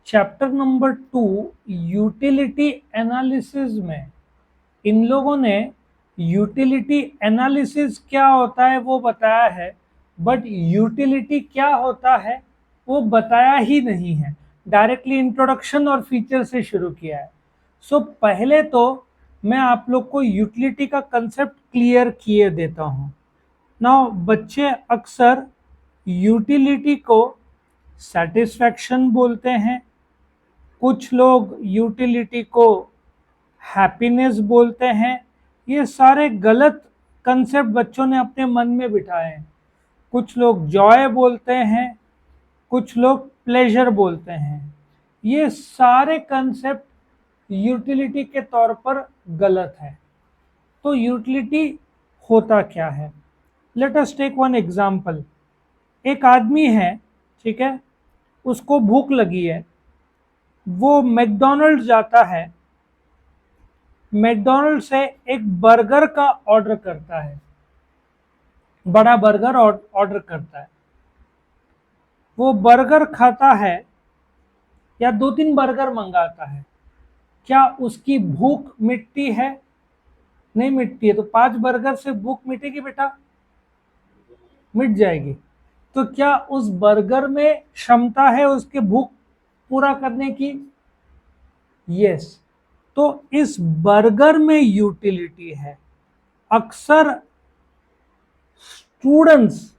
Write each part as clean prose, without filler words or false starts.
Chapter number 2 utility analysis में इन लोगों ने यूटिलिटी एनालिसिस क्या होता है वो बताया है, बट यूटिलिटी क्या होता है वो बताया ही नहीं है। डायरेक्टली इंट्रोडक्शन और फीचर से शुरू किया है। पहले तो मैं आप लोग को यूटिलिटी का कंसेप्ट क्लियर किए देता हूँ। नाउ बच्चे अक्सर यूटिलिटी को सेटिस्फैक्शन बोलते हैं, कुछ लोग यूटिलिटी को हैप्पीनेस बोलते हैं। ये सारे गलत कंसेप्ट बच्चों ने अपने मन में बिठाए हैं। कुछ लोग जॉय बोलते हैं, कुछ लोग प्लेजर बोलते हैं। ये सारे कंसेप्ट यूटिलिटी के तौर पर गलत है। तो यूटिलिटी होता क्या है? Let us take one example. एक आदमी है, ठीक है, उसको भूख लगी है, वो मैकडोनल्ड जाता है, मैकडोनल्ड से एक बर्गर का ऑर्डर करता है, बड़ा बर्गर ऑर्डर करता है। वो बर्गर खाता है या 2-3 बर्गर मंगाता है, क्या उसकी भूख मिटती है? नहीं मिटती है। तो 5 बर्गर से भूख मिटेगी बेटा? मिट जाएगी। तो क्या उस बर्गर में क्षमता है उसके भूख पूरा करने की? यस। तो इस बर्गर में यूटिलिटी है। अक्सर स्टूडेंट्स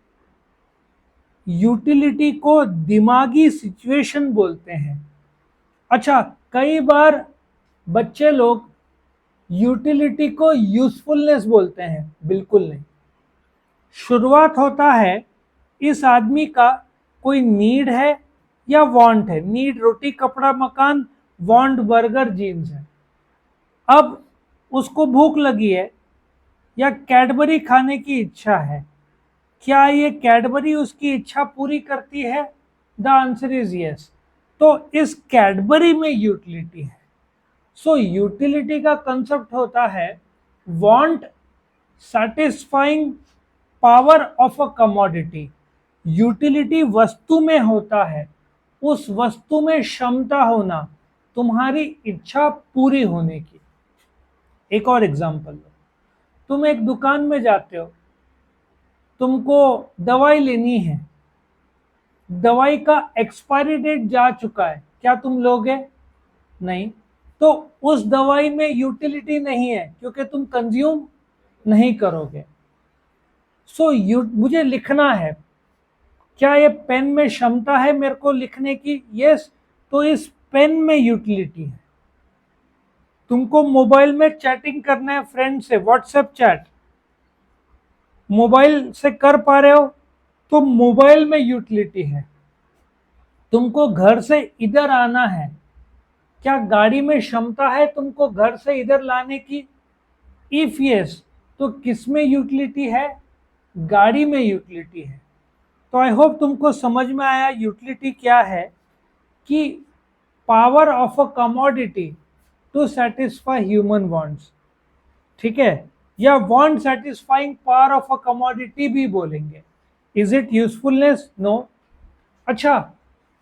यूटिलिटी को दिमागी सिचुएशन बोलते हैं। अच्छा, कई बार बच्चे लोग यूटिलिटी को यूजफुलनेस बोलते हैं। बिल्कुल नहीं। शुरुआत होता है, इस आदमी का कोई नीड है या वांट है। नीड रोटी कपड़ा मकान, वांट बर्गर जीन्स है। अब उसको भूख लगी है या कैडबरी खाने की इच्छा है। क्या ये कैडबरी उसकी इच्छा पूरी करती है? The answer is yes. तो इस कैडबरी में यूटिलिटी है। यूटिलिटी का कंसेप्ट होता है want satisfying power of a commodity. Utility वस्तु में होता है, उस वस्तु में क्षमता होना तुम्हारी इच्छा पूरी होने की। एक और एग्जांपल लो। तुम एक दुकान में जाते हो, तुमको दवाई लेनी है, दवाई का एक्सपायरी डेट जा चुका है, क्या तुम लोगे? नहीं। तो उस दवाई में यूटिलिटी नहीं है क्योंकि तुम कंज्यूम नहीं करोगे। मुझे लिखना है, क्या ये पेन में क्षमता है मेरे को लिखने की? यस। तो इस पेन में यूटिलिटी है। तुमको मोबाइल में चैटिंग करना है फ्रेंड से, व्हाट्सएप चैट मोबाइल से कर पा रहे हो तो मोबाइल में यूटिलिटी है। तुमको घर से इधर आना है, क्या गाड़ी में क्षमता है तुमको घर से इधर लाने की? इफ यस, तो किस में यूटिलिटी है? गाड़ी में यूटिलिटी है। तो आई होप तुमको समझ में आया यूटिलिटी क्या है, कि power of a commodity to satisfy human wants, ठीक है, या want satisfying power of a commodity भी बोलेंगे। Is it usefulness? नो। अच्छा,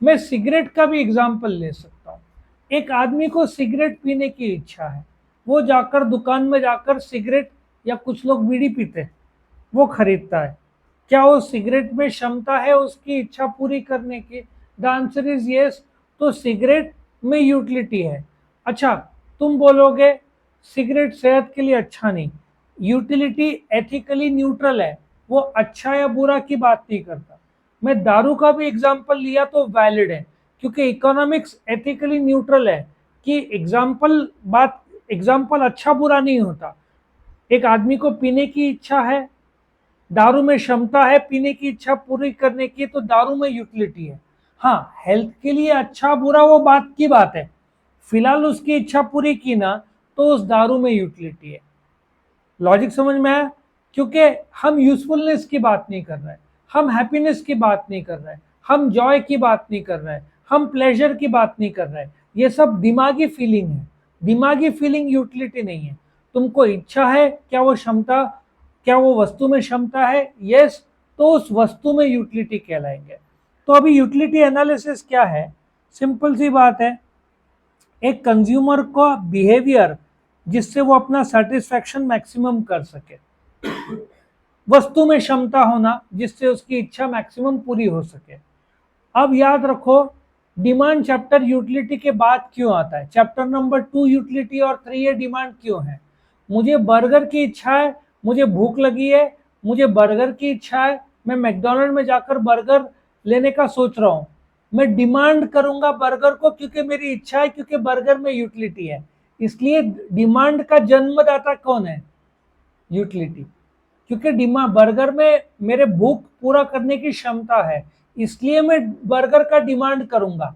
मैं सिगरेट का भी एग्जांपल ले सकता हूँ। एक आदमी को सिगरेट पीने की इच्छा है, वो जाकर दुकान में जाकर सिगरेट, या कुछ लोग बीड़ी पीते हैं, वो खरीदता है। क्या वो सिगरेट में क्षमता है उसकी इच्छा पूरी करने की? The answer is yes. तो सिगरेट में यूटिलिटी है। अच्छा, तुम बोलोगे सिगरेट सेहत के लिए अच्छा नहीं। यूटिलिटी एथिकली न्यूट्रल है, वो अच्छा या बुरा की बात नहीं करता। मैं दारू का भी एग्जांपल लिया तो वैलिड है, क्योंकि इकोनॉमिक्स एथिकली न्यूट्रल है, कि एग्जांपल अच्छा बुरा नहीं होता। एक आदमी को पीने की इच्छा है, दारू में क्षमता है पीने की इच्छा पूरी करने की, तो दारू में यूटिलिटी है। हाँ, हेल्थ के लिए अच्छा बुरा वो बात की बात है। फिलहाल उसकी इच्छा पूरी की ना, तो उस दारू में यूटिलिटी है। लॉजिक समझ में आया? क्योंकि हम यूजफुलनेस की बात नहीं कर रहे हैं, हम हैप्पीनेस की बात नहीं कर रहे हैं, हम जॉय की बात नहीं कर रहे हैं, हम प्लेजर की बात नहीं कर रहे हैं। ये सब दिमागी फीलिंग है। दिमागी फीलिंग यूटिलिटी नहीं है। तुमको इच्छा है, क्या वो क्षमता, क्या वो वस्तु में क्षमता है? यस। तो उस वस्तु में यूटिलिटी कहलाएंगे। तो अभी यूटिलिटी एनालिसिस क्या है? सिंपल सी बात है, एक कंज्यूमर का बिहेवियर जिससे वो अपना सेटिस्फैक्शन मैक्सिमम कर सके, वस्तु में क्षमता होना जिससे उसकी इच्छा मैक्सिमम पूरी हो सके। अब याद रखो, डिमांड चैप्टर यूटिलिटी के बाद क्यों आता है? चैप्टर नंबर 2 यूटिलिटी और 3 ये डिमांड क्यों है? मुझे बर्गर की इच्छा है, मुझे भूख लगी है, मुझे बर्गर की इच्छा है, मैं मैकडॉनल्ड में जाकर बर्गर लेने का सोच रहा हूं, मैं डिमांड करूंगा बर्गर को क्योंकि मेरी इच्छा है, क्योंकि बर्गर में यूटिलिटी है। इसलिए डिमांड का जन्मदाता कौन है? यूटिलिटी। क्योंकि डिमांड, बर्गर में मेरे भूख पूरा करने की क्षमता है, इसलिए मैं बर्गर का डिमांड करूंगा।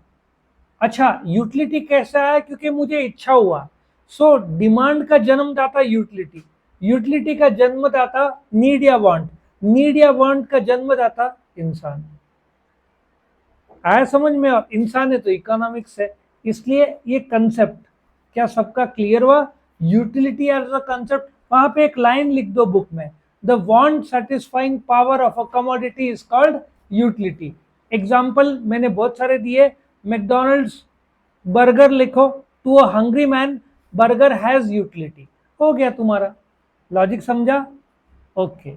अच्छा, यूटिलिटी कैसा है? क्योंकि मुझे इच्छा हुआ। सो डिमांड का जन्मदाता यूटिलिटी, यूटिलिटी का जन्मदाता नीड या वांट, नीड या वांट का जन्मदाता इंसान। आया समझ में? और इंसान है तो इकोनॉमिक्स है। इसलिए ये कंसेप्ट क्या सबका क्लियर हुआ? Utility as a concept. वहां पे एक लाइन लिख दो बुक में, the want satisfying power of a commodity is called utility. Example मैंने बहुत सारे दिए। मैकडॉनल्ड्स बर्गर लिखो, to a hungry man burger has utility. हो गया तुम्हारा। लॉजिक समझा? ओके।